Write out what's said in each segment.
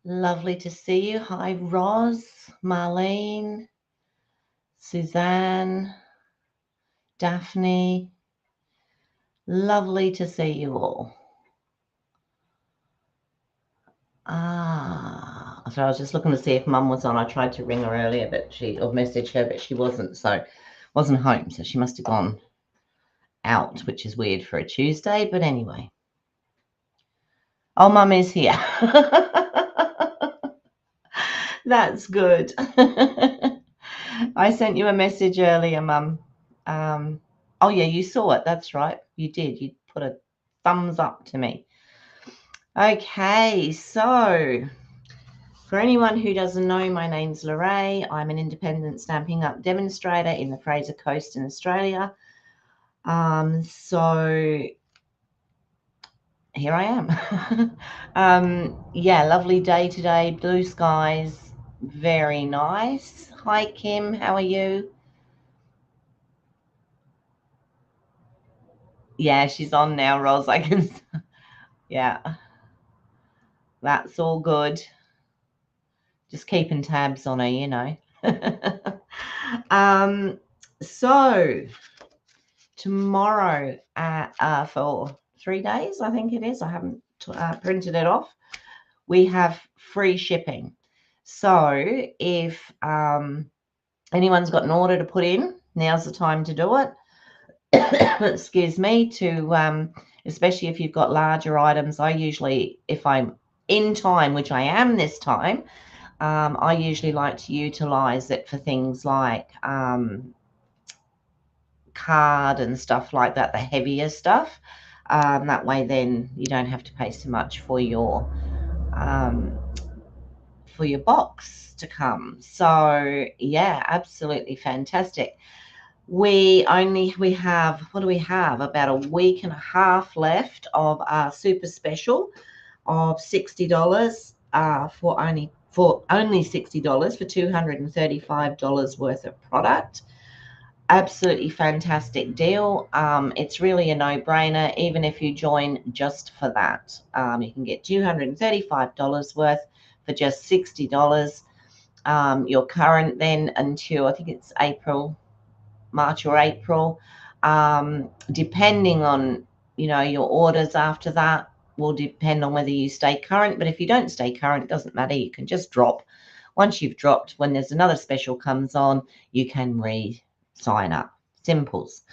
Lovely to see you. Hi, Roz, Marlene, Suzanne, Daphne. Lovely to see you all. So I was just looking to see if Mum was on. I tried to ring her earlier, or message her, but she wasn't. Wasn't home. So she must have gone out, which is weird for a Tuesday. But anyway. Oh, Mum is here. That's good. I sent you a message earlier, Mum. Oh, yeah, you saw it. That's right. You did. You put a thumbs up to me. Okay, so for anyone who doesn't know, my name's Lorraine. I'm an independent Stampin' Up demonstrator in the Fraser Coast in Australia. So here I am. Yeah, lovely day today. Blue skies. Very nice. Hi, Kim. How are you? Yeah, she's on now, Roz. I can. Yeah, that's all good. Just keeping tabs on her, you know. So tomorrow for 3 days, I think it is. I haven't printed it off. We have free shipping. So if anyone's got an order to put in, now's the time to do it. Excuse me. Especially if you've got larger items. I usually, if I'm in time, which I am this time, I usually like to utilize it for things like card and stuff like that, the heavier stuff. That way then you don't have to pay so much for your box to come. So yeah, absolutely fantastic. We have, what do we have? About a week and a half left of our super special of $60 for only $60 for $235 worth of product. Absolutely fantastic deal. It's really a no-brainer, even if you join just for that. You can get $235 worth for just $60. Your current then until I think it's March or April, depending on your orders after that will depend on whether you stay current. But if you don't stay current, it doesn't matter. You can just drop. Once you've dropped, when there's another special comes on, you can sign up. Simples.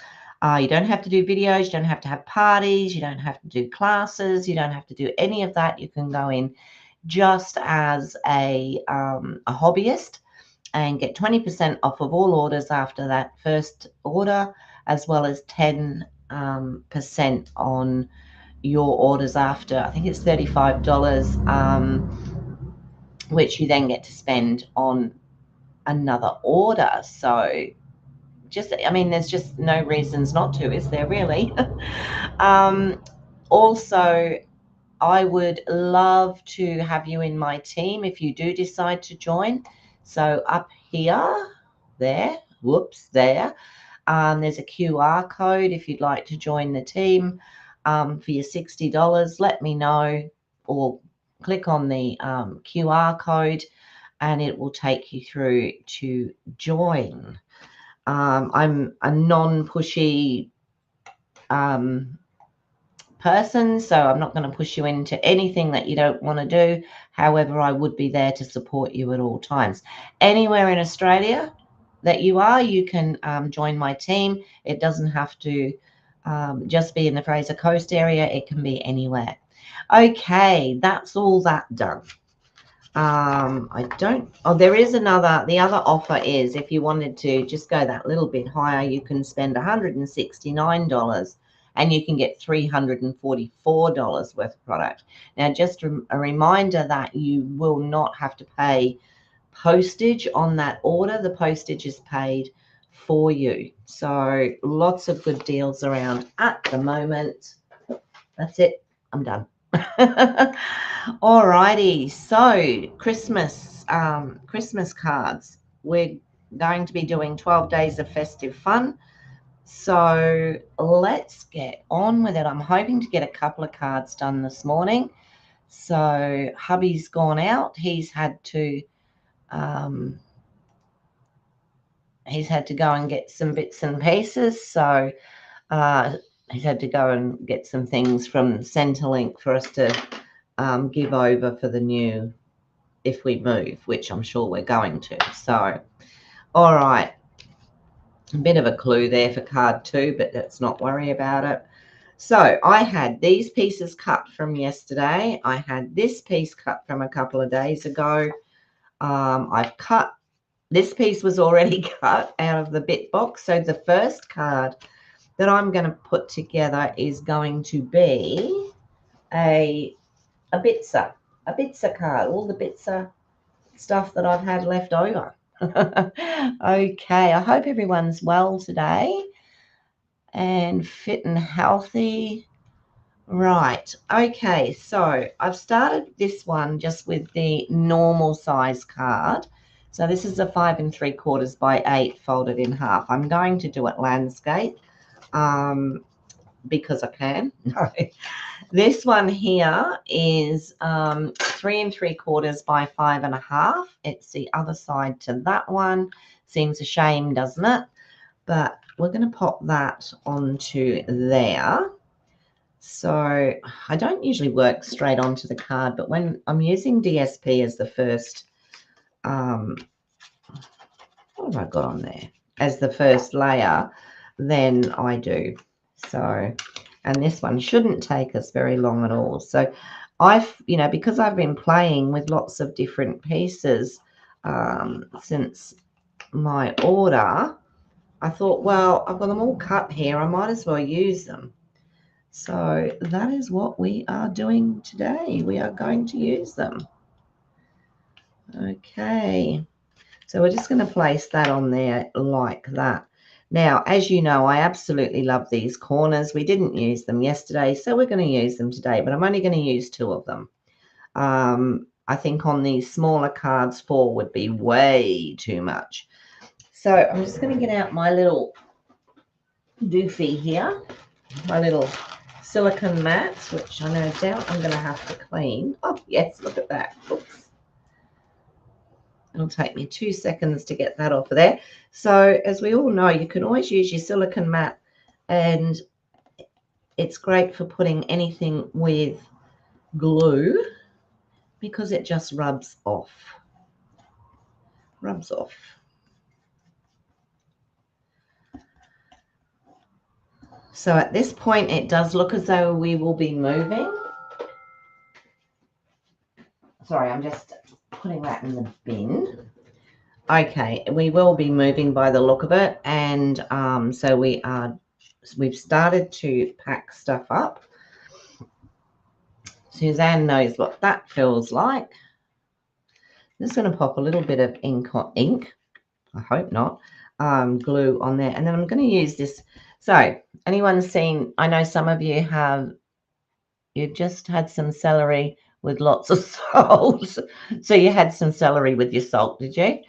You don't have to do videos. You don't have to have parties. You don't have to do classes. You don't have to do any of that. You can go in just as a hobbyist and get 20% off of all orders after that first order, as well as 10% on your orders after, I think it's $35, which you then get to spend on another order. So there's just no reasons not to, is there really? Also, I would love to have you in my team if you do decide to join. So up here, there's a QR code if you'd like to join the team for your $60. Let me know, or click on the QR code and it will take you through to join. I'm a non-pushy person, so I'm not going to push you into anything that you don't want to do. However, I would be there to support you at all times. Anywhere in Australia that you are, you can join my team. It doesn't have to just be in the Fraser Coast area. It can be anywhere. Okay, that's all that done. There is the other offer is if you wanted to just go that little bit higher, you can spend $169 and you can get $344 worth of product. Now, just a reminder that you will not have to pay postage on that order. The postage is paid for you. So lots of good deals around at the moment. That's it. I'm done. Alrighty, so Christmas cards. We're going to be doing 12 Days of Festive Fun. So let's get on with it. I'm hoping to get a couple of cards done this morning. So hubby's gone out. He's had to go and get some bits and pieces. So he's had to go and get some things from Centrelink for us to give over for the new, if we move, which I'm sure we're going to. So, all right. A bit of a clue there for card 2, but let's not worry about it. So I had these pieces cut from yesterday. I had this piece cut from a couple of days ago. I've cut, this piece was already cut out of the bit box. So the first card that I'm going to put together is going to be a Bitzer card, all the Bitzer stuff that I've had left over. Okay, I hope everyone's well today and fit and healthy. Right, okay, so I've started this one just with the normal size card. So this is a 5 3/4 by 8 folded in half. I'm going to do it landscape because I can. No. This one here is 3 3/4 by 5 1/2. It's the other side to that one. Seems a shame, doesn't it? But we're going to pop that onto there. So I don't usually work straight onto the card, but when I'm using DSP as the first, what have I got on there? As the first layer, then I do. So, and this one shouldn't take us very long at all. So because I've been playing with lots of different pieces since my order, I thought, well, I've got them all cut here. I might as well use them. So that is what we are doing today. We are going to use them. Okay. So we're just going to place that on there like that. Now, as you know, I absolutely love these corners. We didn't use them yesterday, so we're going to use them today, but I'm only going to use 2 of them. I think on these smaller cards, 4 would be way too much. So I'm just going to get out my little doofy here, my little silicone mats, which I no doubt I'm going to have to clean. Oh, yes, look at that. Oops. It'll take me 2 seconds to get that off of there. So as we all know, you can always use your silicone mat, and it's great for putting anything with glue because it just rubs off. So at this point, it does look as though we will be moving. Sorry, I'm just putting that in the bin. Okay, we will be moving by the look of it, and so we've started to pack stuff up. Suzanne knows what that feels like. I'm just going to pop a little bit of ink, I hope not, glue on there, and then I'm going to use this. So anyone seen, I know some of you have, you just had some celery with lots of salt. So you had some celery with your salt, did you?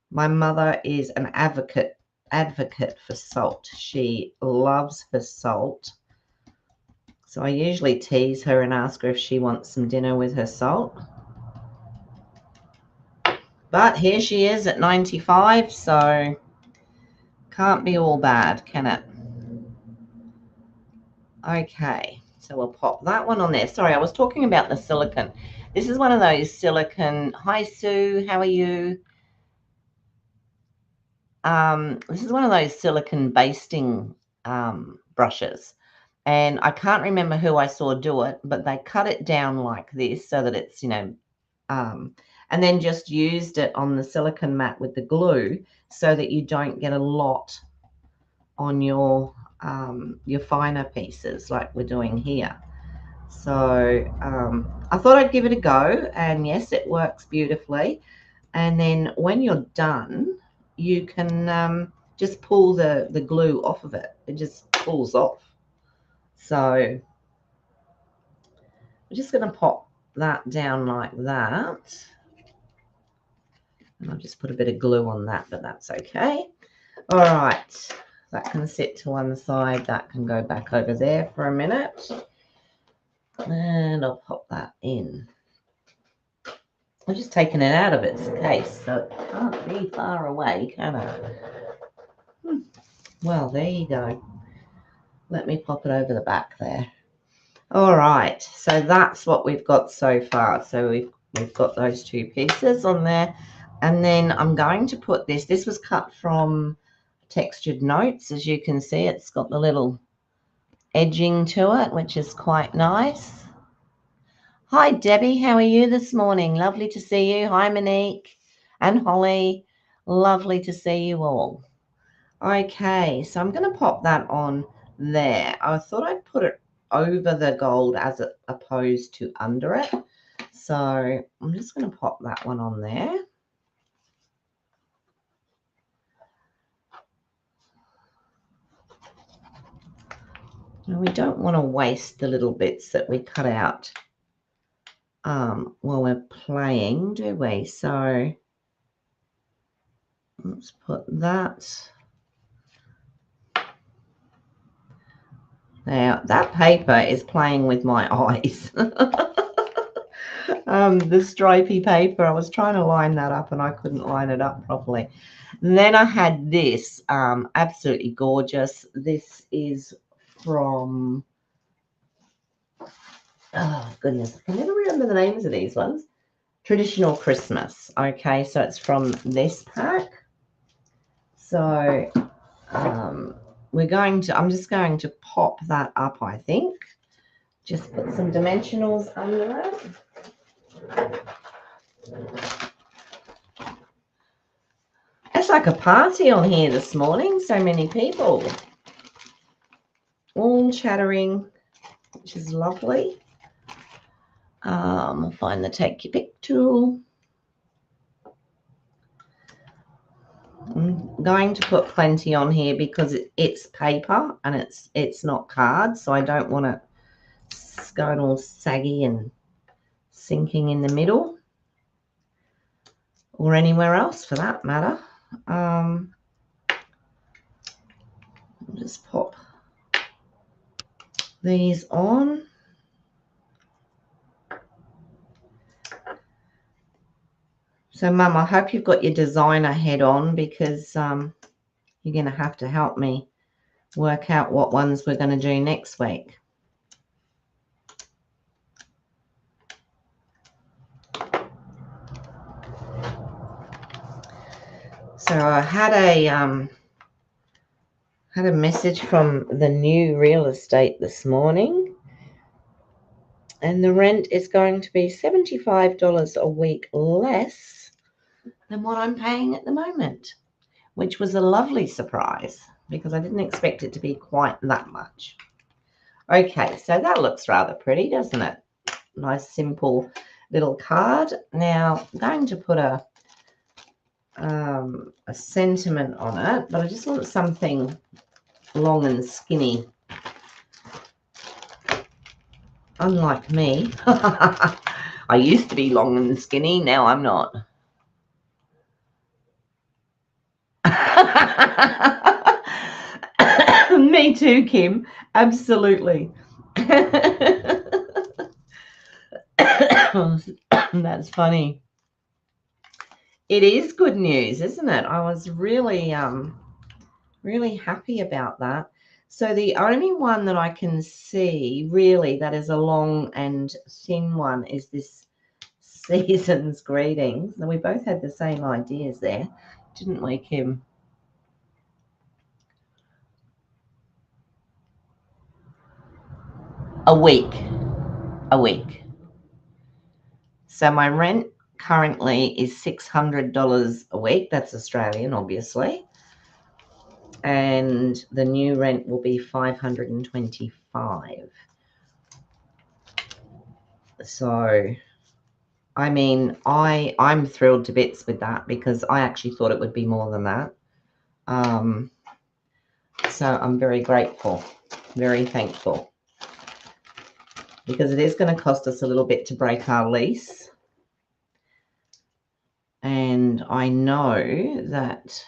My mother is an advocate for salt. She loves her salt. So I usually tease her and ask her if she wants some dinner with her salt. But here she is at 95, so can't be all bad, can it? Okay, so we'll pop that one on there. Sorry, I was talking about the silicone. This is one of those silicone. Hi, Sue. How are you? This is one of those silicone basting brushes. And I can't remember who I saw do it, but they cut it down like this so that it's, and then just used it on the silicone mat with the glue so that you don't get a lot on your finer pieces like we're doing here. So I thought I'd give it a go, and yes, it works beautifully. And then when you're done, you can just pull the glue off of it. It just pulls off. So I'm just going to pop that down like that. And I'll just put a bit of glue on that, but that's okay. All right, that can sit to one side. That can go back over there for a minute. And I'll pop that in. I'm just taking it out of its case, so it can't be far away, can it? Well, there you go. Let me pop it over the back there. All right, so that's what we've got so far. So we've got those two pieces on there. And then I'm going to put this. This was cut from Textured Notes. As you can see, it's got the little edging to it, which is quite nice. Hi, Debbie. How are you this morning? Lovely to see you. Hi, Monique and Holly. Lovely to see you all. Okay, so I'm going to pop that on there. I thought I'd put it over the gold as opposed to under it. So I'm just going to pop that one on there. And we don't want to waste the little bits that we cut out while we're playing, do we? So let's put that. Now, that paper is playing with my eyes. The stripy paper, I was trying to line that up and I couldn't line it up properly. And then I had this, absolutely gorgeous. This is from, oh goodness, I can never remember the names of these ones. Traditional Christmas. Okay, so it's from this pack. So I'm just going to pop that up, I think. Just put some dimensionals under it. It's like a party on here this morning. So many people. All chattering, which is lovely. I'll find the take your pick tool. I'm going to put plenty on here because it's paper and it's not card, so I don't want it going all saggy and sinking in the middle or anywhere else for that matter. I'll just pop these on. So, Mum, I hope you've got your designer head on because you're going to have to help me work out what ones we're going to do next week. So I had a message from the new real estate this morning, and the rent is going to be $75 a week less than what I'm paying at the moment, which was a lovely surprise because I didn't expect it to be quite that much. Okay, so that looks rather pretty, doesn't it? Nice, simple little card. Now, I'm going to put a sentiment on it, but I just want something long and skinny. Unlike me, I used to be long and skinny, now I'm not. Me too, Kim. Absolutely. That's funny. It is good news, isn't it? I was really really happy about that. So the only one that I can see really that is a long and thin one is this Season's Greetings. And we both had the same ideas there, didn't we, Kim? A week. So my rent currently is $600 a week. That's Australian, obviously. And the new rent will be $525. So, I mean, I'm thrilled to bits with that because I actually thought it would be more than that. So I'm very grateful, very thankful, because it is going to cost us a little bit to break our lease. And I know that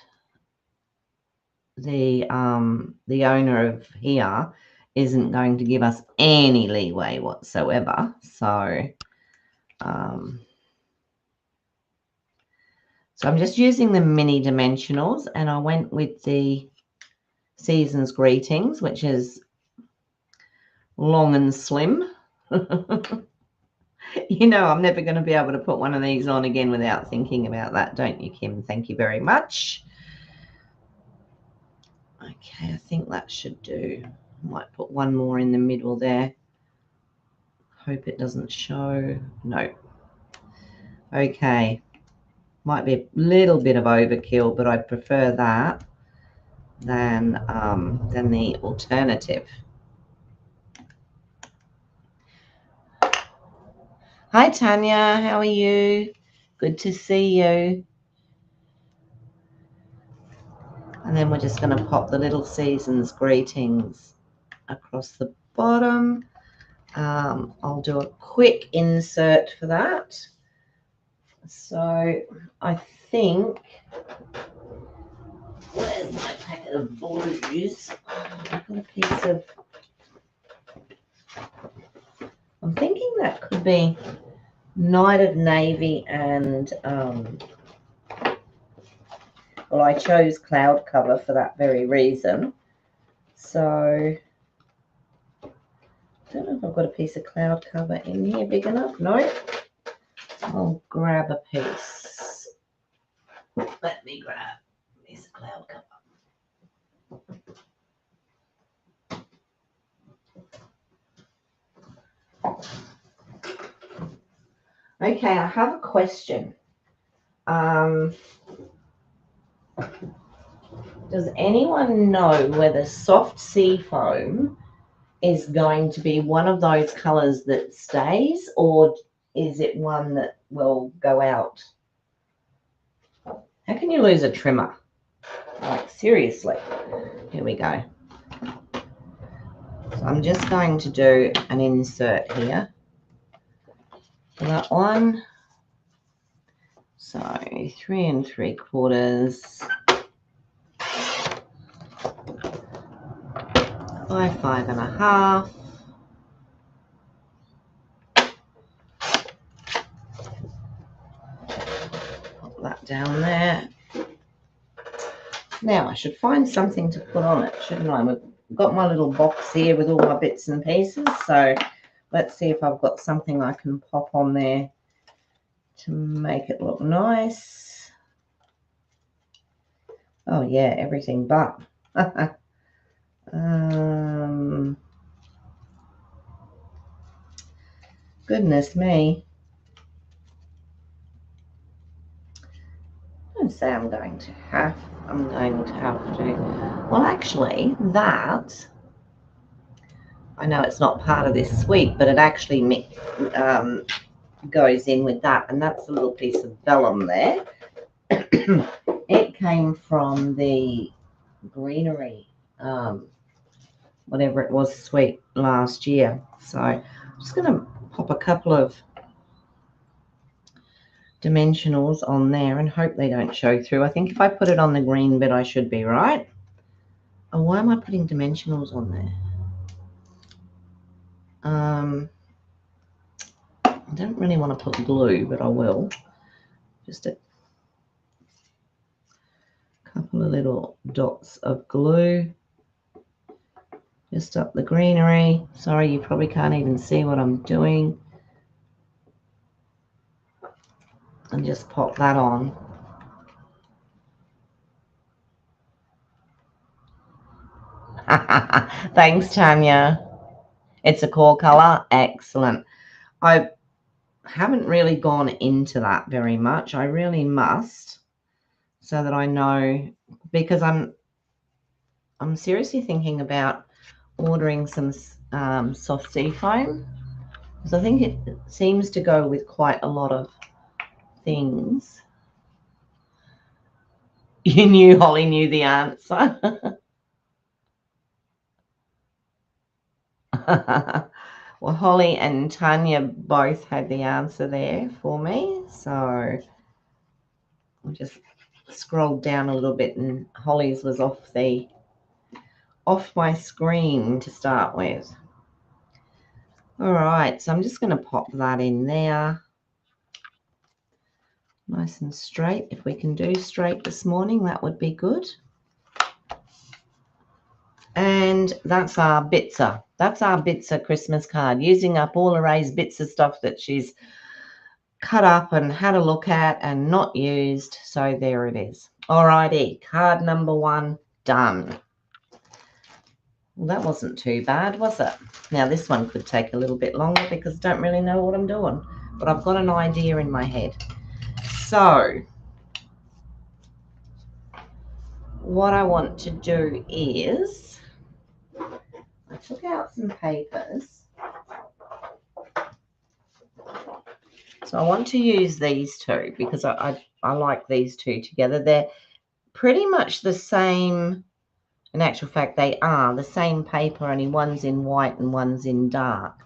the owner of here isn't going to give us any leeway whatsoever. So, so I'm just using the mini dimensionals, and I went with the Season's Greetings, which is long and slim. You know, I'm never going to be able to put one of these on again without thinking about that, don't you, Kim? Thank you very much. Okay, I think that should do. I might put one more in the middle there. Hope it doesn't show. No. Okay. Might be a little bit of overkill, but I prefer that than the alternative. Hi, Tanya. How are you? Good to see you. And then we're just going to pop the little Season's Greetings across the bottom. I'll do a quick insert for that. So I think, where's my packet of blues? I've got a piece of, I'm thinking that could be Night of Navy and, well, I chose cloud cover for that very reason. So I don't know if I've got a piece of cloud cover in here big enough. No. I'll grab a piece. Let me grab a piece of cloud cover. Okay, I have a question. Does anyone know whether soft sea foam is going to be one of those colors that stays, or is it one that will go out? How can you lose a trimmer? Like, seriously. Here we go. So I'm just going to do an insert here for that one. So 3 3/4, 5 1/2. Pop that down there. Now I should find something to put on it, shouldn't I? We've got my little box here with all my bits and pieces. So let's see if I've got something I can pop on there to make it look nice. Oh yeah, everything but. Goodness me. Don't say I'm going to have to. Well, actually, that, I know it's not part of this suite, but it actually goes in with that, and that's a little piece of vellum there. It came from the greenery, whatever it was, suite last year. So I'm just going to pop a couple of dimensionals on there and hope they don't show through. I think if I put it on the green bit, I should be right. Oh, why am I putting dimensionals on there? I don't really want to put glue, but I will. Just a couple of little dots of glue just up the greenery. Sorry, you probably can't even see what I'm doing. And just pop that on. Thanks, Tanya. It's a core color. Excellent. I haven't really gone into that very much. I really must, so that I know, because I'm seriously thinking about ordering some soft sea foam, because I think it seems to go with quite a lot of things. You knew Holly knew the answer. Well, Holly and Tanya both had the answer there for me, so I'll just scroll down a little bit, and Holly's was off the off my screen to start with. All right, so I'm just going to pop that in there. Nice and straight. If we can do straight this morning, that would be good. And that's our Bitzer. That's our Bitzer Christmas card, using up all Array's Bitzer stuff that she's cut up and had a look at and not used. So there it is. Alrighty, card number 1 done. Well, that wasn't too bad, was it? Now this one could take a little bit longer because I don't really know what I'm doing, but I've got an idea in my head. So what I want to do is, I took out some papers. So I want to use these two because I like these two together. They're pretty much the same. In actual fact, they are the same paper, only one's in white and one's in dark.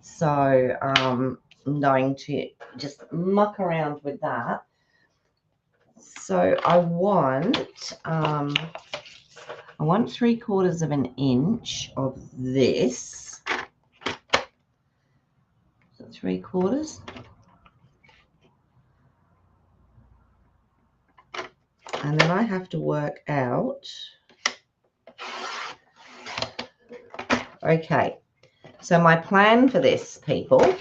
So I'm going to just muck around with that. So I want 3/4 of an inch of this. So 3/4. And then I have to work out. Okay, so my plan for this, people,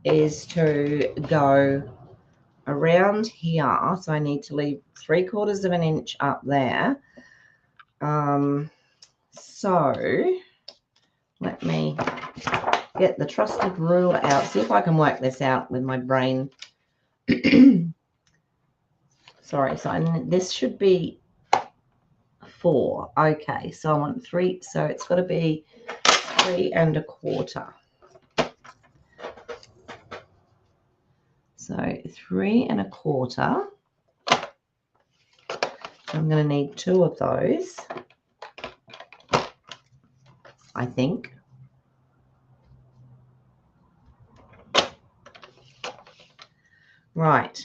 is to go around here. So I need to leave 3/4 of an inch up there. So let me get the trusted ruler out, see if I can work this out with my brain. Sorry, so this should be 4. Okay, so I want 3, so it's got to be 3 1/4. So 3 1/4. I'm going to need 2 of those, I think. Right,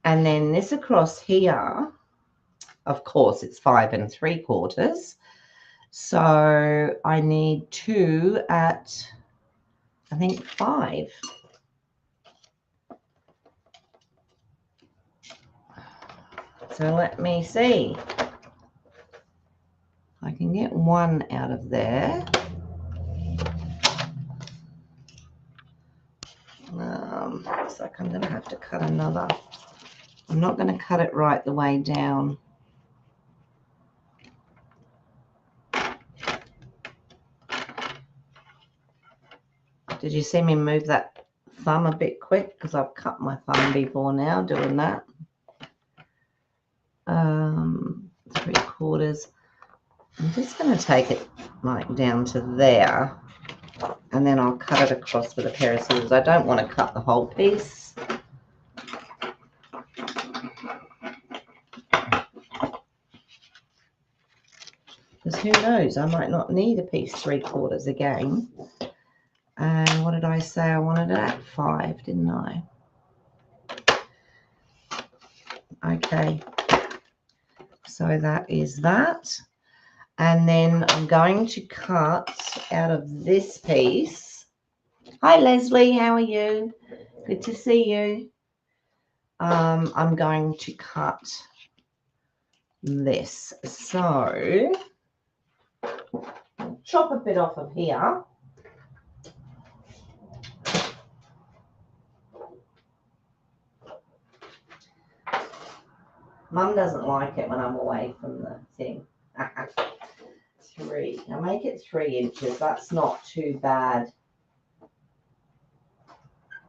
and then this across here, of course, it's 5 3/4. So I need 2 at, I think, 5. So let me see. I can get 1 out of there. Looks like I'm going to have to cut another. I'm not going to cut it right the way down. Did you see me move that thumb a bit quick? Because I've cut my thumb before now doing that. 3/4. I'm just going to take it like down to there, and then I'll cut it across with a pair of scissors. I don't want to cut the whole piece. Because who knows, I might not need a piece 3/4 again. And what did I say? I wanted it at 5, didn't I? Okay, so that is that. And then I'm going to cut out of this piece. Hi, Leslie, how are you? Good to see you. I'm going to cut this. So chop a bit off of here. Mum doesn't like it when I'm away from the thing. 3. I'll make it 3 inches. That's not too bad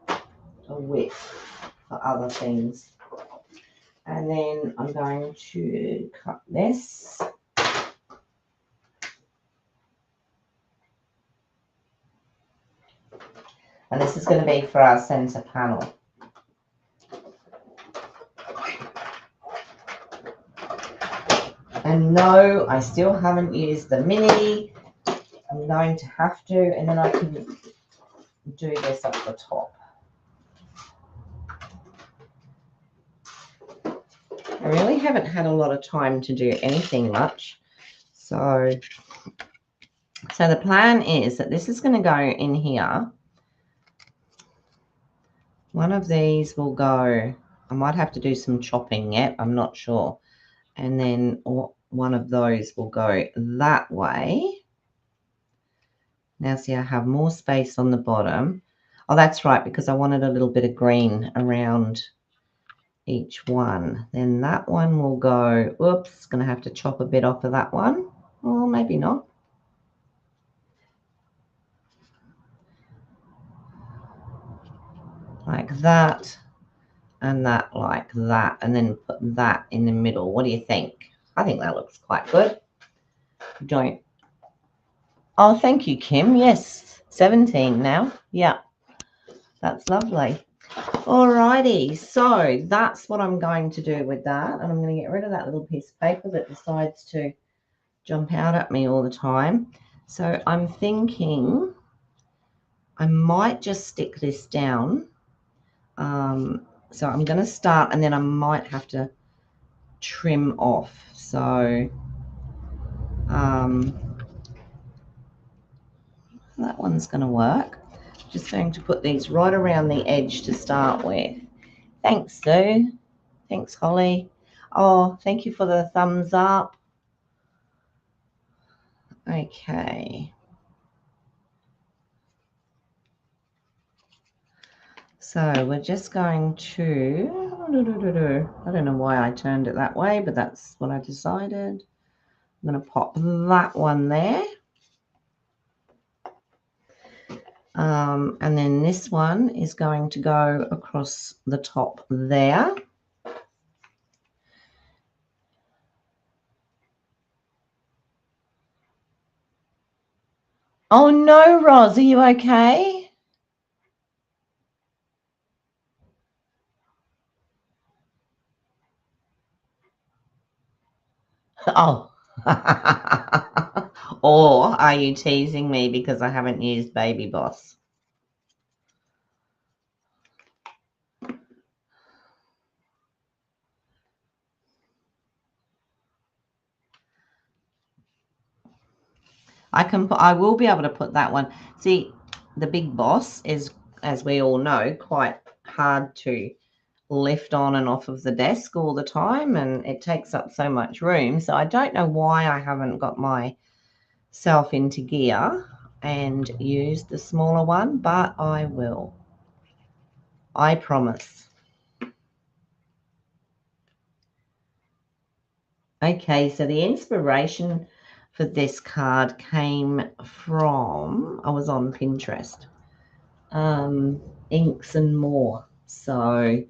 a width for other things. And then I'm going to cut this. And this is going to be for our center panel. And no, I still haven't used the mini. I'm going to have to, and then I can do this up the top. I really haven't had a lot of time to do anything much. So So the plan is that this is going to go in here. One of these will go, I might have to do some chopping yet, I'm not sure. And then one of those will go that way. Now see, I have more space on the bottom. Oh, that's right, because I wanted a little bit of green around each one. Then that one will go, oops, going to have to chop a bit off of that one. Or maybe not. Like that, and that like that, and then put that in the middle. What do you think? I think that looks quite good. Don't. Oh, thank you, Kim. Yes, 17 now. Yeah, that's lovely. Alrighty, so that's what I'm going to do with that, and I'm going to get rid of that little piece of paper that decides to jump out at me all the time. So I'm thinking I might just stick this down. So I'm going to start, and then I might have to trim off. So that one's going to work. Just going to put these right around the edge to start with. Thanks, Sue. Thanks, Holly. Oh, thank you for the thumbs up. Okay. So we're just going to, I don't know why I turned it that way, but that's what I decided. I'm going to pop that one there. And then this one is going to go across the top there. Oh no, Roz, are you okay? Oh. Or are you teasing me because I haven't used Baby Boss? I will be able to put that one. See, the Big Boss is, as we all know, quite hard to lift on and off of the desk all the time, and it takes up so much room. So I don't know why I haven't got myself into gear and used the smaller one, but I will. I promise. Okay, so the inspiration for this card came from, I was on Pinterest, Inks and More. So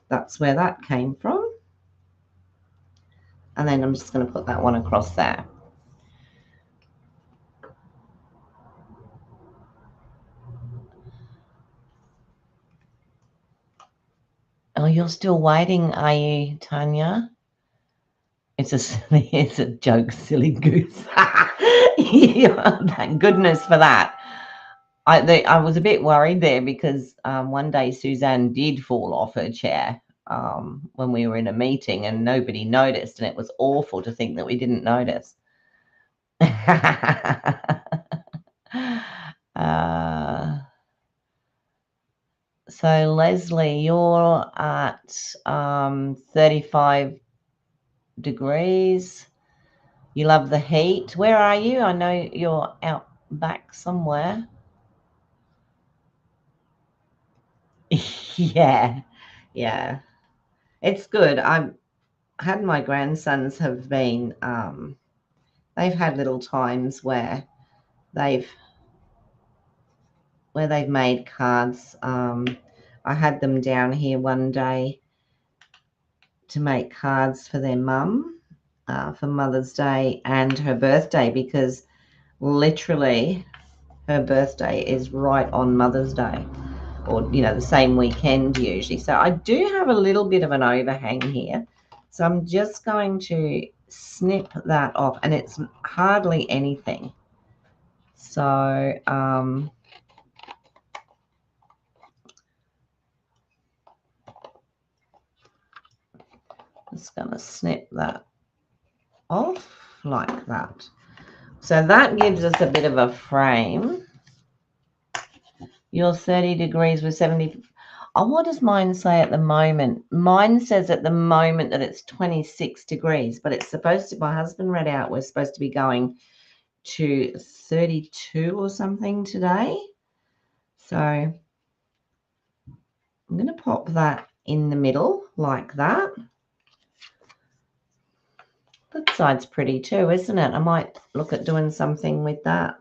that's where that came from. And then I'm just going to put that one across there. Oh, you're still waiting, are you, Tanya? It's a joke, silly goose. Yeah, thank goodness for that. I was a bit worried there because one day Suzanne did fall off her chair when we were in a meeting and nobody noticed, and it was awful to think that we didn't notice. So Leslie, you're at 35 degrees. You love the heat. Where are you? I know you're out back somewhere. Yeah, yeah. It's good. I've had my grandsons have been, they've had little times where they've made cards. I had them down here one day to make cards for their mum for Mother's Day and her birthday, because literally her birthday is right on Mother's Day, or the same weekend usually. So I do have a little bit of an overhang here, so I'm just going to snip that off, and it's hardly anything. So just going to snip that off like that. So that gives us a bit of a frame. You're 30 degrees with 70. Oh, what does mine say at the moment? Mine says at the moment that it's 26 degrees, but it's supposed to, my husband read out, we're supposed to be going to 32 or something today. So I'm going to pop that in the middle like that. That side's pretty too, isn't it? I might look at doing something with that.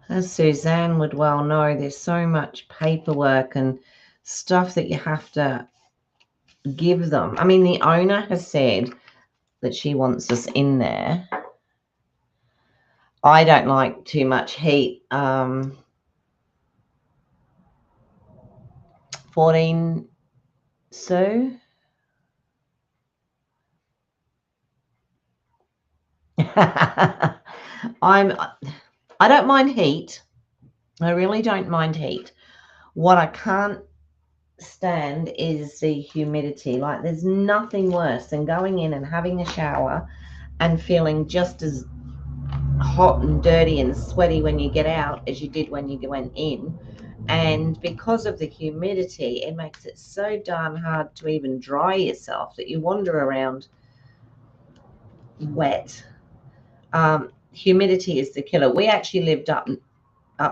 As Suzanne would well know, there's so much paperwork and stuff that you have to give them. I mean, the owner has said that she wants us in there. I don't like too much heat. 14 Sue. I don't mind heat. I really don't mind heat. What I can't stand is the humidity. Like, there's nothing worse than going in and having a shower and feeling just as hot and dirty and sweaty when you get out as you did when you went in. And because of the humidity, it makes it so darn hard to even dry yourself that you wander around wet. Humidity is the killer. We actually lived up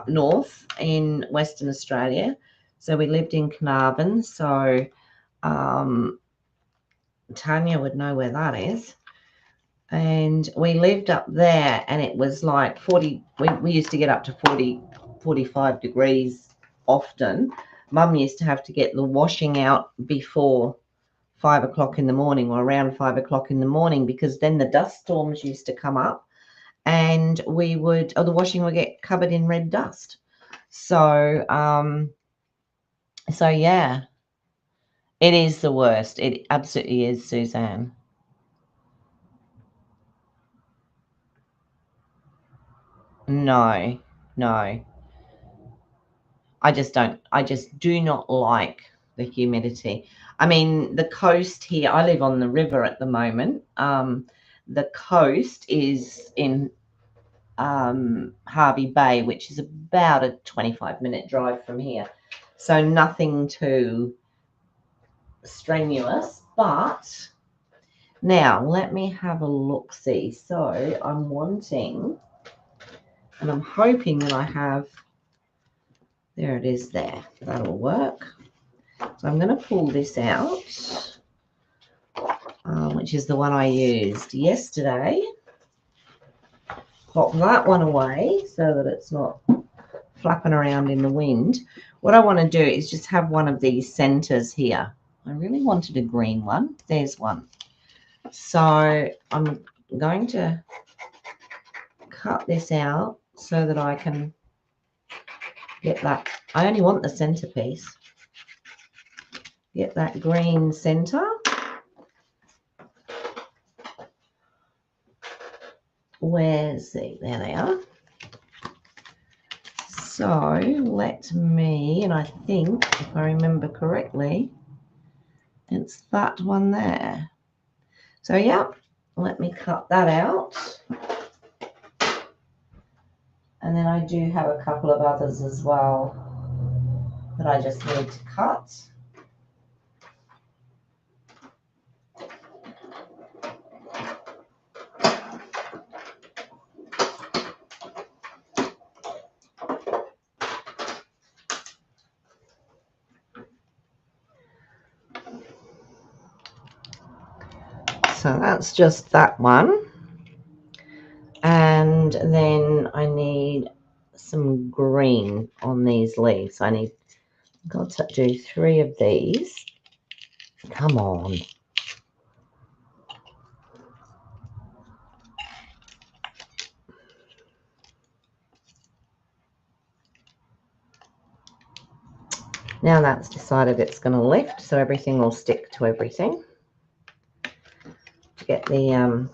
north in Western Australia. So we lived in Carnarvon. So Tanya would know where that is. And we lived up there, and it was like 40. We used to get up to 40, 45 degrees often. Mum used to have to get the washing out before 5 o'clock in the morning, or around 5 o'clock in the morning, because then the dust storms used to come up, and the washing would get covered in red dust. So yeah, it is the worst. It absolutely is, Suzanne. No. I just do not like the humidity. I mean, the coast here, I live on the river at the moment. The coast is in Harvey Bay, which is about a 25-minute drive from here. So nothing too strenuous, but now let me have a look-see. So I'm wanting, and I'm hoping that I have, there it is there. That'll work. So I'm going to pull this out, which is the one I used yesterday. Pop that one away so that it's not flapping around in the wind. What I want to do is just have one of these centers here. I really wanted a green one. There's one. So I'm going to cut this out so that I can get that. I only want the centerpiece. Get that green center. Where's the, there they are. So let me, and I think if I remember correctly, it's that one there. So yeah, let me cut that out. And then I do have a couple of others as well that I just need to cut. So that's just that one. And then I need some green on these leaves. I've got to do 3 of these. Come on. Now that's decided it's going to lift, so everything will stick to everything. To get the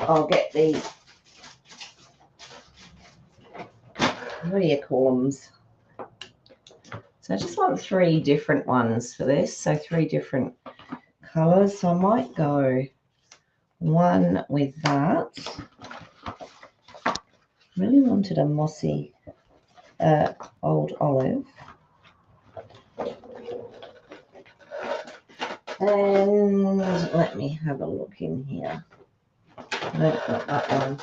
I'll get the, what do you call them? So I just want 3 different ones for this. So 3 different colours. So I might go one with that. Really wanted a mossy old olive. And let me have a look in here. No, not that one.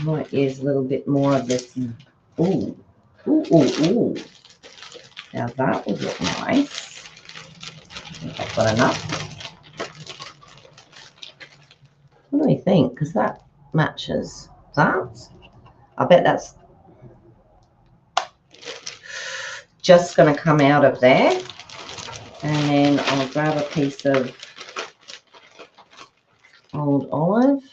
Might use a little bit more of this. Ooh, ooh, ooh, ooh. Now that would look nice. I think I've got enough. What do we think? Because that matches that. I bet that's just going to come out of there. And then I'll grab a piece of old olive.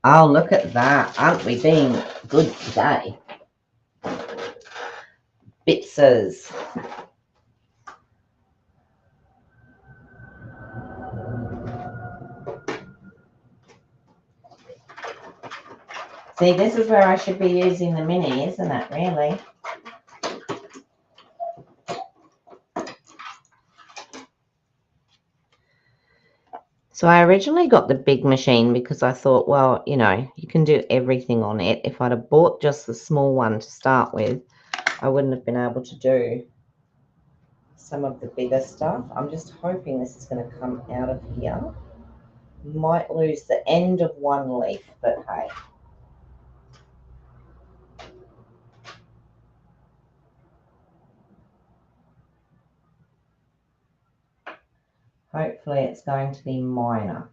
Oh, look at that. Aren't we being good today? Bitzers. See, this is where I should be using the mini, isn't it, really? So I originally got the big machine because I thought, well, you know, you can do everything on it. If I'd have bought just the small one to start with, I wouldn't have been able to do some of the bigger stuff. I'm just hoping this is going to come out of here. Might lose the end of one leaf, but hey. Hopefully it's going to be minor.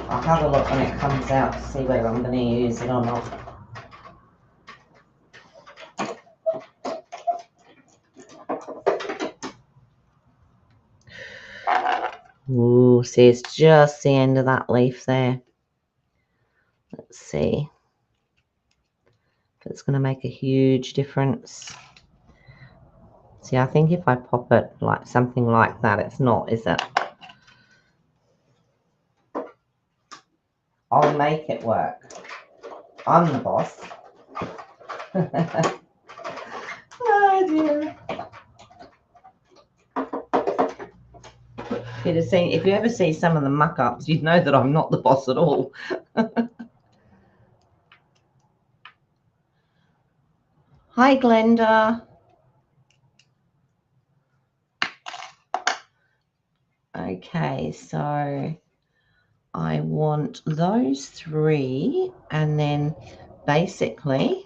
I'll have a look when it comes out to see whether I'm going to use it or not. Ooh, see, it's just the end of that leaf there. Let's see if it's going to make a huge difference. See, I think if I pop it like something like that, it's not, is it? I'll make it work. I'm the boss. Oh dear. If you ever see some of the muck-ups, you'd know that I'm not the boss at all. Hi, Glenda. Okay, so I want those 3, and then basically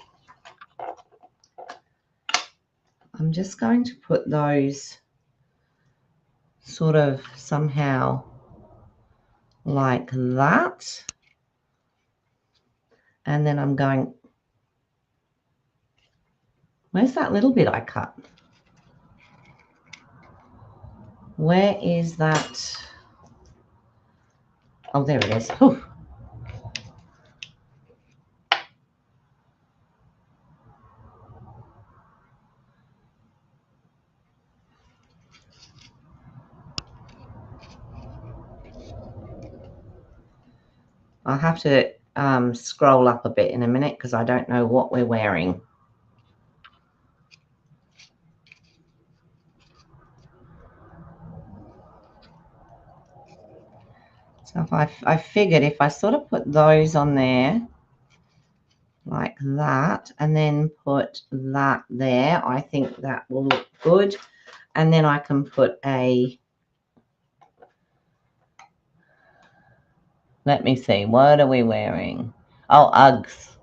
I'm just going to put those sort of somehow like that, and then I'm going, where's that little bit I cut? Where is that? Oh, there it is. Whew. I'll have to scroll up a bit in a minute because I don't know what we're wearing. So if I figured if I sort of put those on there like that and then put that there, I think that will look good. And then I can put a, let me see, what are we wearing? Oh, Uggs.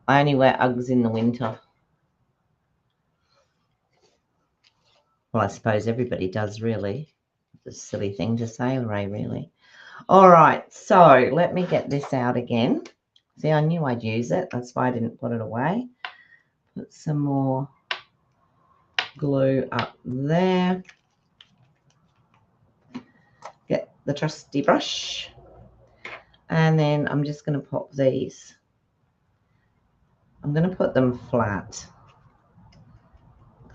I only wear Uggs in the winter. Well, I suppose everybody does, really. It's a silly thing to say, Ray, really. All right, so let me get this out again. See, I knew I'd use it. That's why I didn't put it away. Put some more glue up there. Get the trusty brush. And then I'm just going to pop these. I'm going to put them flat.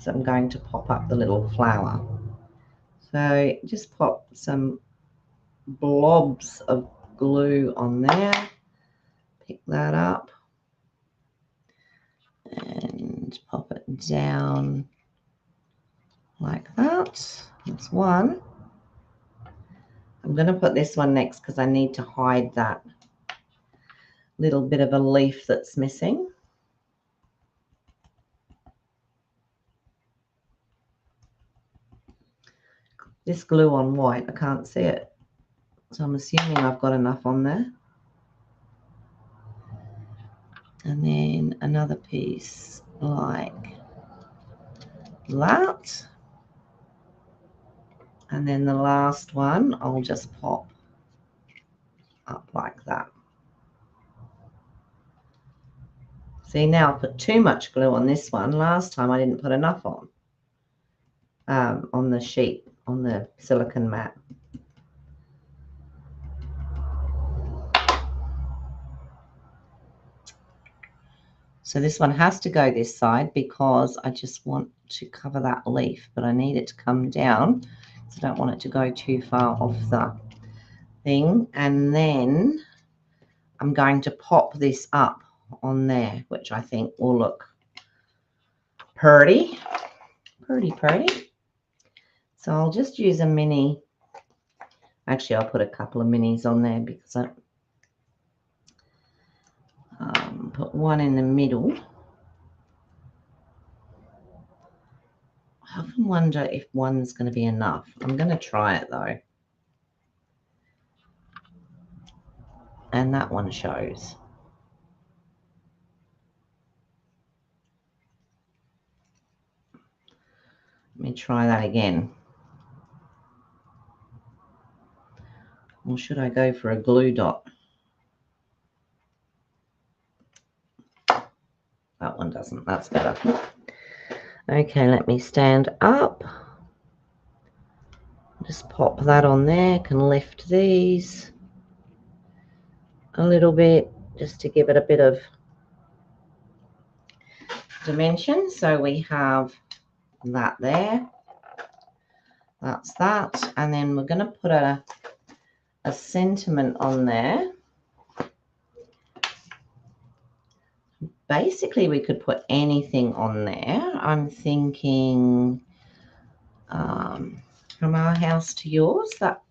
So I'm going to pop up the little flower. So just pop some blobs of glue on there. Pick that up and pop it down like that. That's one. I'm going to put this one next because I need to hide that little bit of a leaf that's missing. This glue on white, I can't see it. So I'm assuming I've got enough on there. And then another piece like that. And then the last one, I'll just pop up like that. See, now I put too much glue on this one. Last time I didn't put enough on the sheet, on the silicone mat. So this one has to go this side because I just want to cover that leaf, but I need it to come down. So I don't want it to go too far off the thing. And then I'm going to pop this up on there, which I think will look pretty. So I'll just use a mini. Actually, I'll put a couple of minis on there because I put one in the middle. I often wonder if one's going to be enough. I'm going to try it though. And that one shows. Let me try that again. Or should I go for a glue dot? That one doesn't. That's better. Okay, let me stand up. Just pop that on there. Can lift these a little bit just to give it a bit of dimension. So we have that there. That's that. And then we're going to put a sentiment on there. Basically, we could put anything on there. I'm thinking from our house to yours. That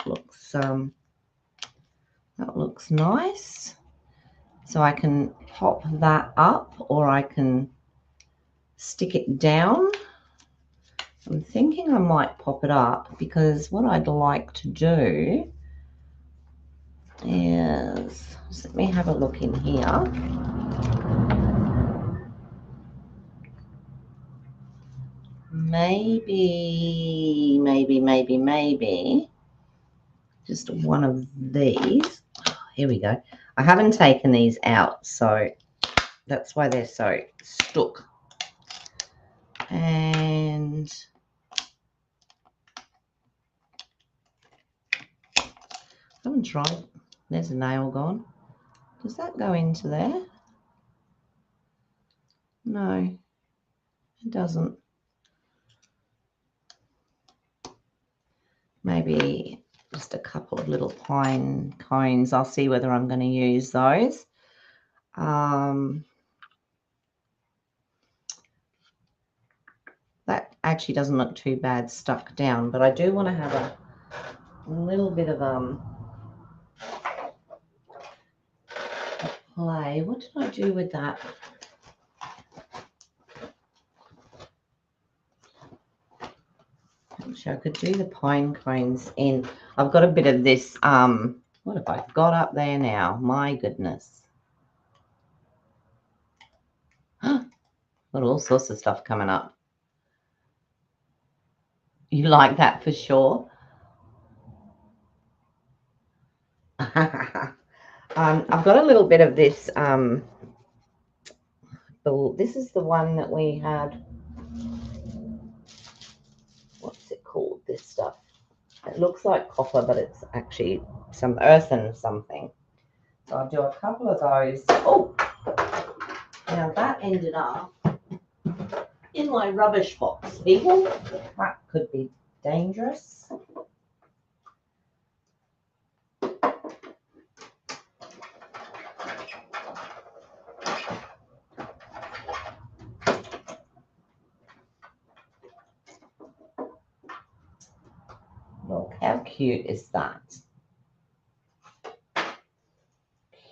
looks nice. So I can pop that up, or I can stick it down. I'm thinking I might pop it up because what I'd like to do is, just let me have a look in here. Maybe just one of these. Oh, here we go. I haven't taken these out, so that's why they're so stuck. And I haven't tried. There's a nail gone. Does that go into there? No, it doesn't. Maybe just a couple of little pine cones. I'll see whether I'm going to use those. That actually doesn't look too bad stuck down, but I do want to have a little bit of play. What did I do with that? Actually, I could do the pine cones in. I've got a bit of this. What have I got up there now? My goodness. Got all sorts of stuff coming up. You like that for sure? I've got a little bit of this. This is the one that we had. What's it called? This stuff. It looks like copper, but it's actually some earthen something. So I'll do a couple of those. Oh, now that ended up in my rubbish box, people. That could be dangerous. Look, how cute is that?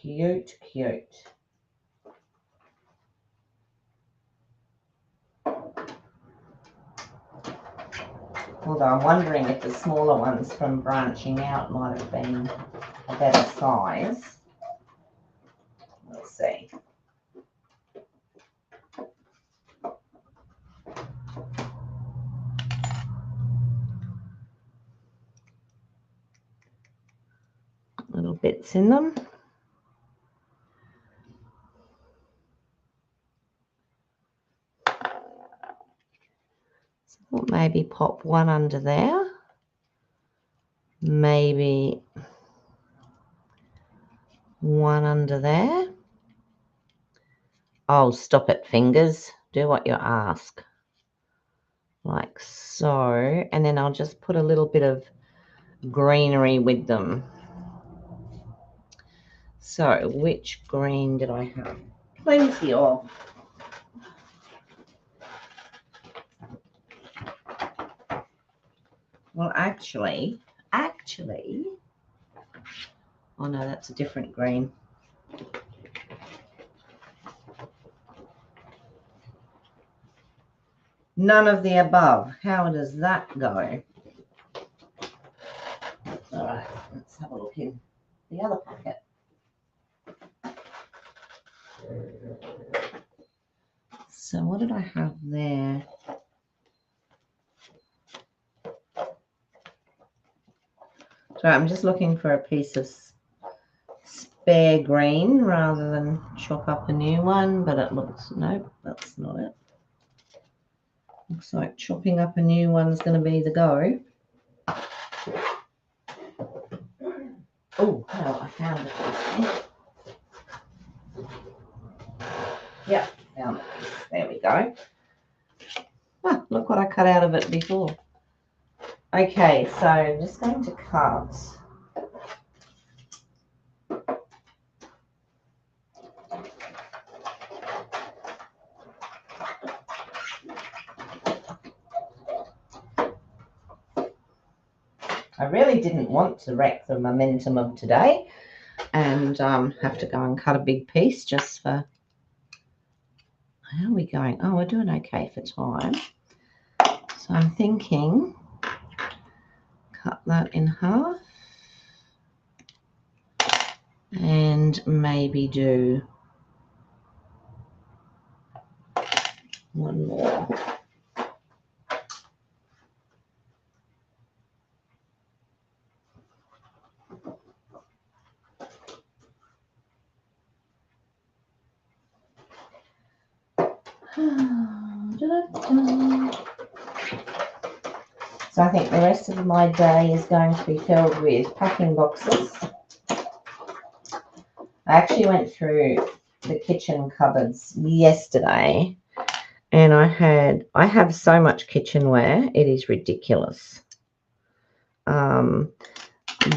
Cute, cute. Although I'm wondering if the smaller ones from branching out might have been a better size. Let's see. Little bits in them. So maybe pop one under there. Maybe one under there. Oh, stop it, fingers. Do what you ask. Like so. And then I'll just put a little bit of greenery with them. So, which green did I have? Plenty of. Well, actually, oh no, that's a different green. None of the above. How does that go? All right, let's have a look in the other packet. So what did I have there? So I'm just looking for a piece of spare green rather than chop up a new one, but it looks, nope, that's not it. Looks like chopping up a new one's going to be the go. Oh, no, I found it. Yep, found it. There we go. Ah, look what I cut out of it before. Okay, so I'm just going to cut. I really didn't want to wreck the momentum of today and have to go and cut a big piece just for, how are we going? Oh, we're doing okay for time. So I'm thinking, cut that in half and maybe do one more. So I think the rest of my day is going to be filled with packing boxes. I actually went through the kitchen cupboards yesterday and I have so much kitchenware, it is ridiculous. But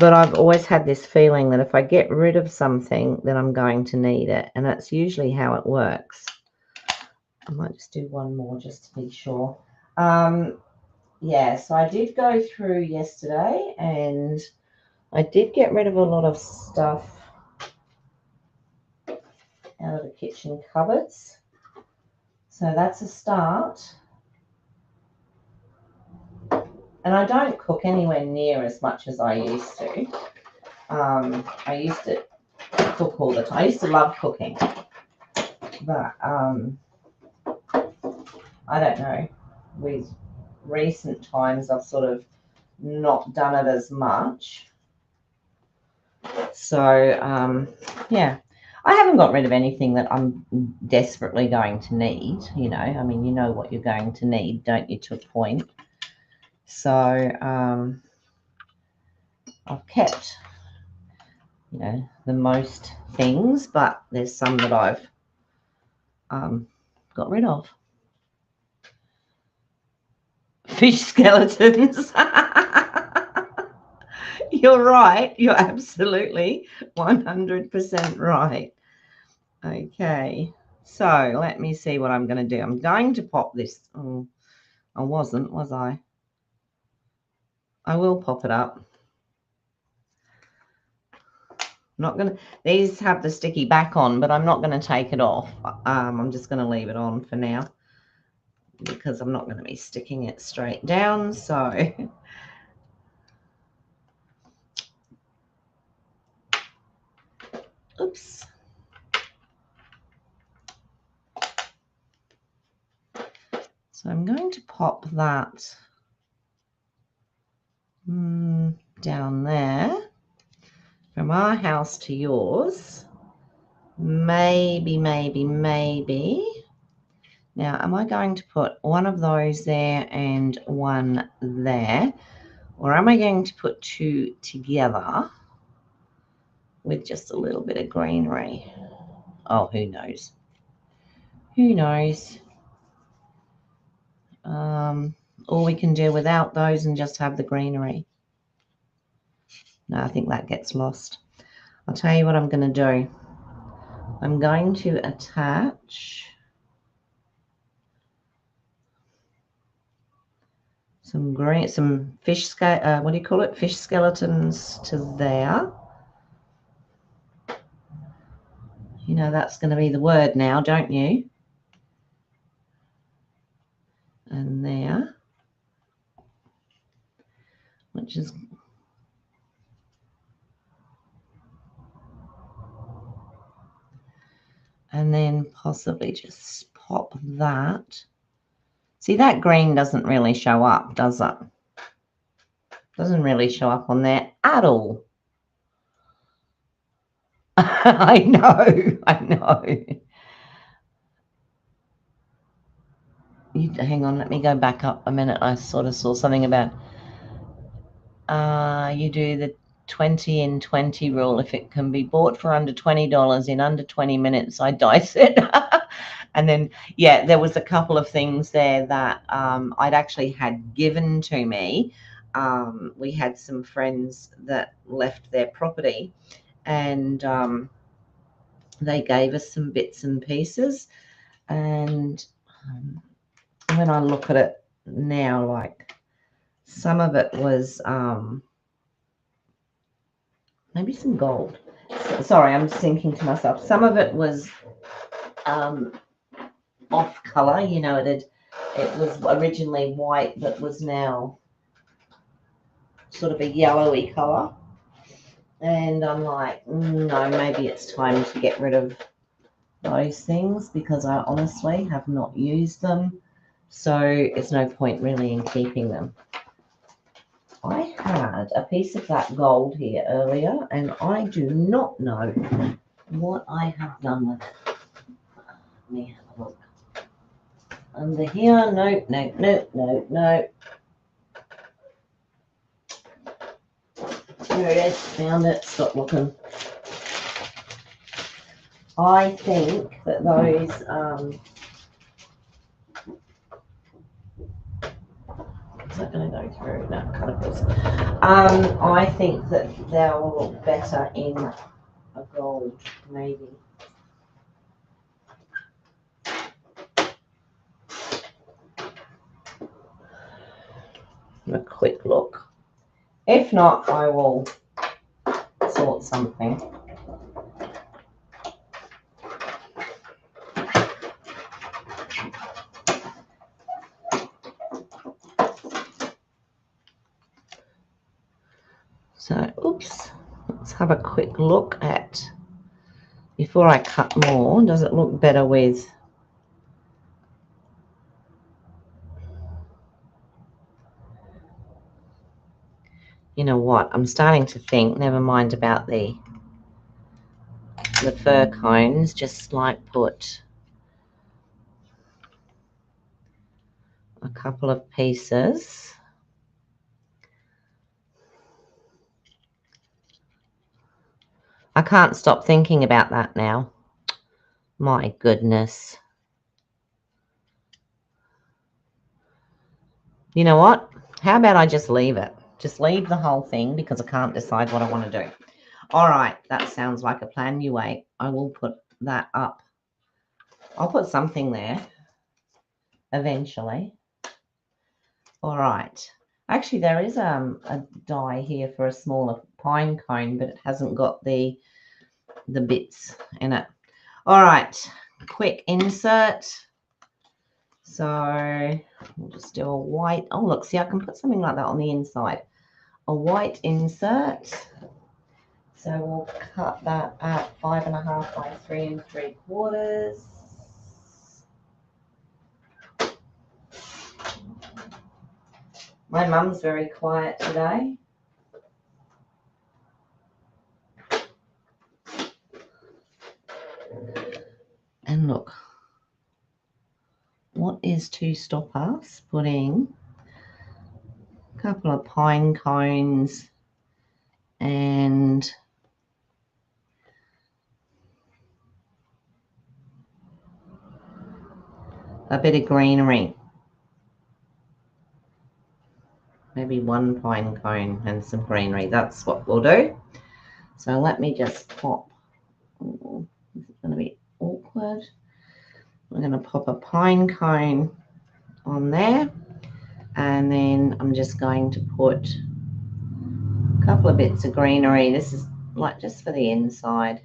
I've always had this feeling that if I get rid of something, then I'm going to need it. And that's usually how it works. I might just do one more just to be sure. Yeah, so I did go through yesterday and I did get rid of a lot of stuff out of the kitchen cupboards. So that's a start. And I don't cook anywhere near as much as I used to. I used to cook all the time. I used to love cooking. But I don't know. With recent times, I've sort of not done it as much. So, yeah. I haven't got rid of anything that I'm desperately going to need, you know. I mean, you know what you're going to need, don't you, to a point. So, I've kept, you know, the most things, but there's some that I've got rid of. Fish skeletons. You're right. You're absolutely 100% right. Okay. So let me see what I'm going to do. I'm going to pop this. Oh, I wasn't, was I? I will pop it up. I'm not going to. These have the sticky back on, but I'm not going to take it off. I'm just going to leave it on for now because I'm not going to be sticking it straight down. So oops. So I'm going to pop that down there from our house to yours. Maybe. Now, am I going to put one of those there and one there? Or am I going to put two together with just a little bit of greenery? Oh, who knows? Who knows? Or we can do without those and just have the greenery. No, I think that gets lost. I'll tell you what I'm going to do. I'm going to attach some fish, what do you call it? Fish skeletons to there. You know that's going to be the word now, don't you? And there, which is and then possibly just pop that. See, that green doesn't really show up, does it? Doesn't really show up on there at all. I know. Hang on, let me go back up a minute. I sort of saw something about you do the 20 in 20 rule. If it can be bought for under $20 in under 20 minutes, I dice it. And then, yeah, there was a couple of things there that I'd actually had given to me. We had some friends that left their property and they gave us some bits and pieces. And when I look at it now, like some of it was maybe some gold. Sorry, I'm just thinking to myself. Some of it was off color. You know, it was originally white, but was now sort of a yellowy color. And I'm like, no, maybe it's time to get rid of those things because I honestly have not used them. So it's no point really in keeping them. I had a piece of that gold here earlier, and I do not know what I have done with it. Let me have a look. Under here, no. There it is, found it, stop looking. I think that those, is that going to go through? No, kind of is. I think that they'll look better in a gold, maybe. A quick look. If not, I will sort something. So, oops, let's have a quick look at, before I cut more, does it look better with, you know what, I'm starting to think, never mind about the fir cones, just like put a couple of pieces. I can't stop thinking about that now. My goodness. You know what? How about I just leave it? Just leave the whole thing because I can't decide what I want to do. All right, that sounds like a plan. You wait. I will put that up. I'll put something there eventually. All right. Actually, there is a die here for a smaller pine cone, but it hasn't got the bits in it. All right, quick insert. So we'll just do a white. Oh, look, see, I can put something like that on the inside. A white insert. So we'll cut that at 5.5 by 3 3/4. My mum's very quiet today. And look, what is to stop us putting a couple of pine cones and a bit of greenery? Maybe one pine cone and some greenery. That's what we'll do. So let me just pop. Oh, this is going to be awkward. I'm going to pop a pine cone on there, and then I'm just going to put a couple of bits of greenery. This is like just for the inside.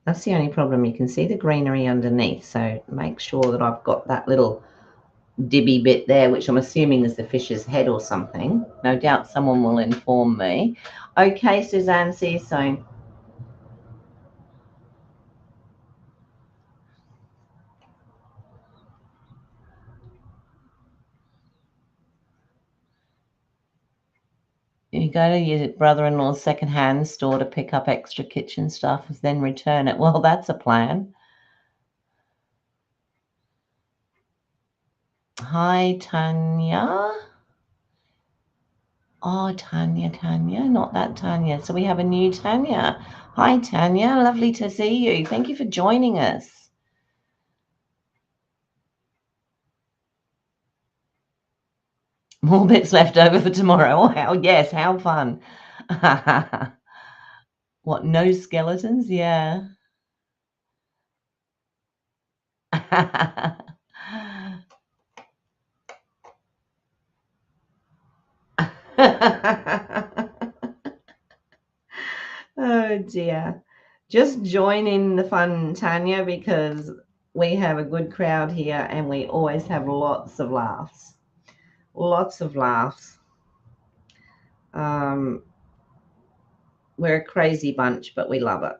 That's the only problem. You can see the greenery underneath, so make sure that I've got that little dibby bit there, which I'm assuming is the fish's head or something. No doubt someone will inform me. Okay, Suzanne, see you soon. You go to your brother-in-law's second-hand store to pick up extra kitchen stuff and then return it. Well, that's a plan. Hi, Tanya. Oh, Tanya, not that Tanya. So we have a new Tanya. Hi, Tanya. Lovely to see you. Thank you for joining us. More bits left over for tomorrow. Oh, how, yes, how fun. What, no skeletons? Yeah. Oh dear. Just join in the fun, Tanya, because we have a good crowd here and we always have lots of laughs. Lots of laughs. We're a crazy bunch, but we love it.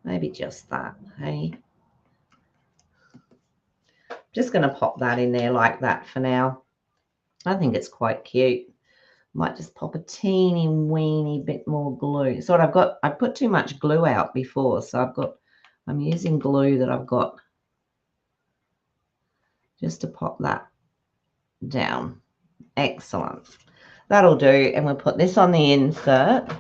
Maybe just that, hey? Just going to pop that in there like that for now. I think it's quite cute. Might just pop a teeny weeny bit more glue. So what I've got, I put too much glue out before, so I'm using glue that I've got just to pop that down. Excellent. That'll do, and we'll put this on the insert.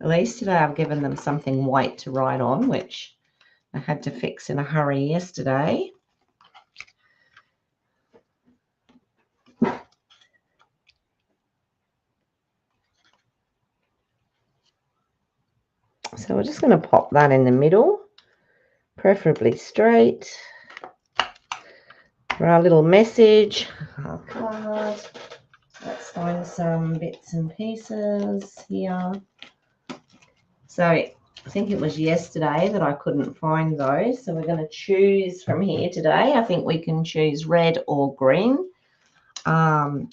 At least today I've given them something white to write on, which I had to fix in a hurry yesterday. So we're just going to pop that in the middle, preferably straight, for our little message, our card. Let's find some bits and pieces here. So I think it was yesterday that I couldn't find those. So we're going to choose from here today. I think we can choose red or green. I'm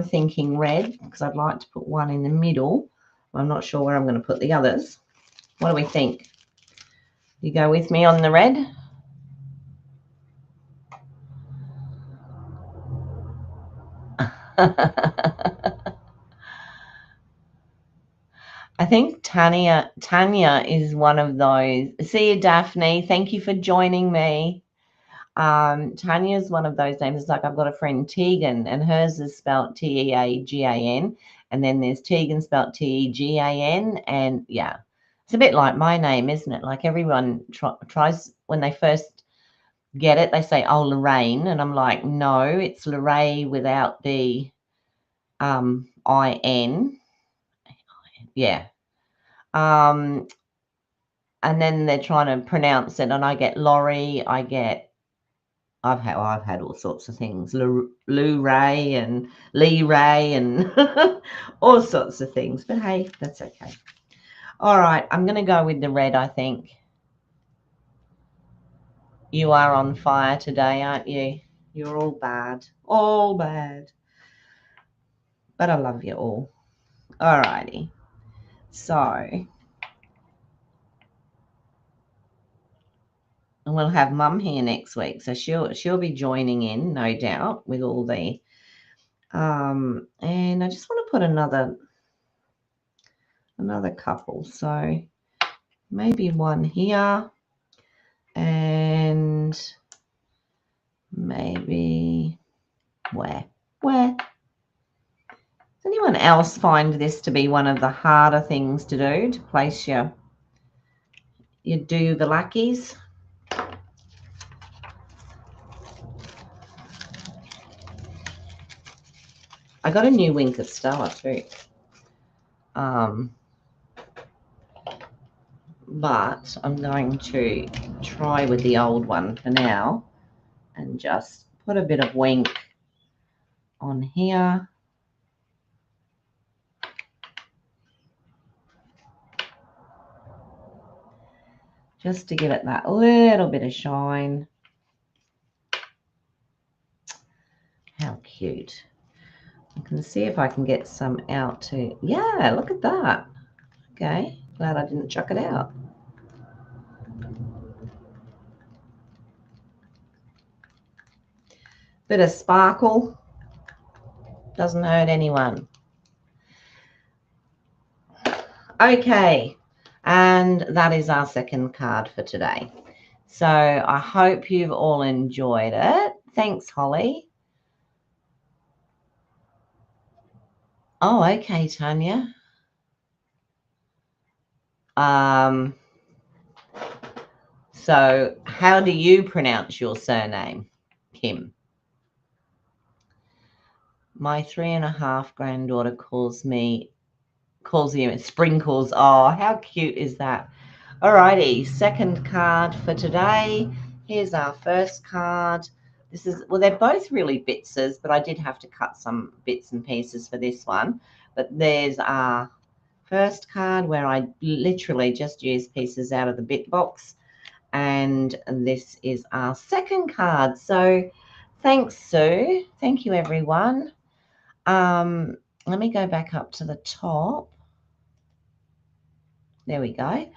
thinking red because I'd like to put one in the middle. I'm not sure where I'm going to put the others. What do we think? You go with me on the red? I think Tanya is one of those. See you, Daphne. Thank you for joining me. Tanya's one of those names. It's like I've got a friend Tegan, and hers is spelled Teagan, and then there's Tegan spelled Tegan, and yeah, it's a bit like my name, isn't it? Like everyone tries when they first get it, they say, "Oh, Lorraine," and I'm like, "No, it's Lorraine without the in." Yeah. And then they're trying to pronounce it, and I get Laurie, I've had all sorts of things, Lou Ray and Lee Ray and all sorts of things. But hey, that's okay. All right, I'm going to go with the red, I think. You are on fire today, aren't you? You're all bad. All bad. But I love you all. All righty. So, and we'll have Mum here next week. So she'll be joining in, no doubt, with all the and I just want to put another couple. So maybe one here and maybe where? Does anyone else find this to be one of the harder things to do, to place your do the lackeys? I got a new Winker Stella too. But I'm going to try with the old one for now and just put a bit of wink on here. Just to give it that little bit of shine. How cute. I can see if I can get some out too. Yeah, look at that. Okay, glad I didn't chuck it out. Bit of sparkle. Doesn't hurt anyone. Okay, and that is our second card for today. So I hope you've all enjoyed it. Thanks, Holly. Oh, okay, Tanya. So how do you pronounce your surname, Kim? My 3.5 granddaughter calls you Sprinkles. Oh, how cute is that? Alrighty, second card for today. Here's our first card. This is, well, they're both really bitses, but I did have to cut some bits and pieces for this one. But there's our first card where I literally just used pieces out of the bit box. And this is our second card. So thanks, Sue. Thank you, everyone. Let me go back up to the top. There we go.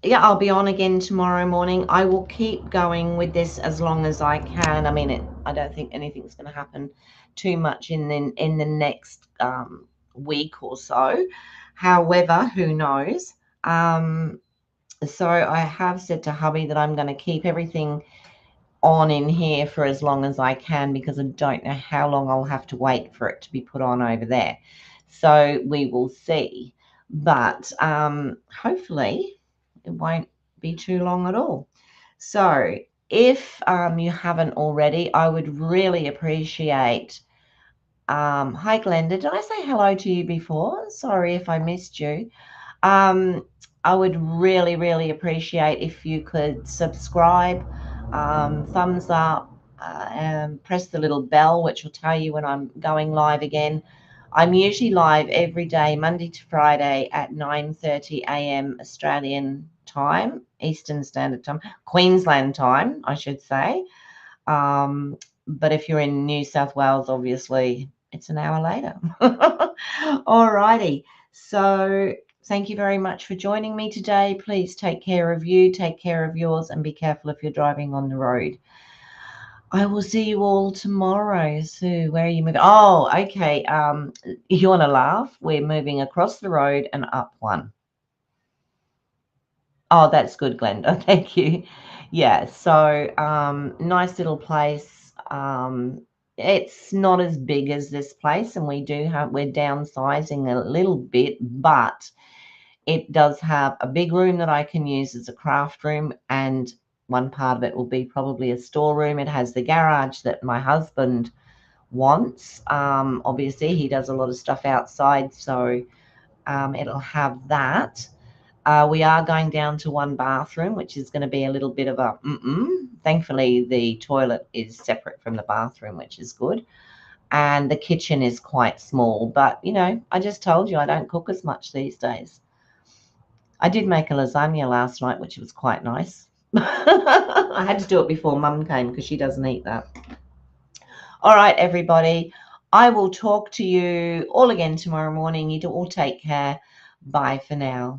Yeah, I'll be on again tomorrow morning. I will keep going with this as long as I can. I mean, I don't think anything's going to happen too much in the next week or so. However, who knows? So I have said to hubby that I'm going to keep everything on in here for as long as I can, because I don't know how long I'll have to wait for it to be put on over there. So we will see. But hopefully it won't be too long at all. So if you haven't already, I would really appreciate hi Glenda, did I say hello to you before? Sorry if I missed you. I would really, really appreciate if you could subscribe, thumbs up, and press the little bell, which will tell you when I'm going live again. I'm usually live every day, Monday to Friday at 9:30 a.m. Australian time, Eastern Standard Time, Queensland time, I should say. But if you're in New South Wales, obviously it's an hour later. All righty. So thank you very much for joining me today. Please take care of you, take care of yours, and be careful if you're driving on the road. I will see you all tomorrow. Sue, where are you moving? Oh, okay. You want to laugh? We're moving across the road and up one. Oh, that's good, Glenda. Thank you. Yeah, so nice little place. It's not as big as this place, and we're downsizing a little bit, but it does have a big room that I can use as a craft room, and one part of it will be probably a storeroom. It has the garage that my husband wants. Obviously, he does a lot of stuff outside, so it'll have that. We are going down to one bathroom, which is going to be a little bit of a Thankfully, the toilet is separate from the bathroom, which is good. And the kitchen is quite small. But, I just told you I don't cook as much these days. I did make a lasagna last night, which was quite nice. I had to do it before Mum came because she doesn't eat that. All right, everybody. I will talk to you all again tomorrow morning. You all take care. Bye for now.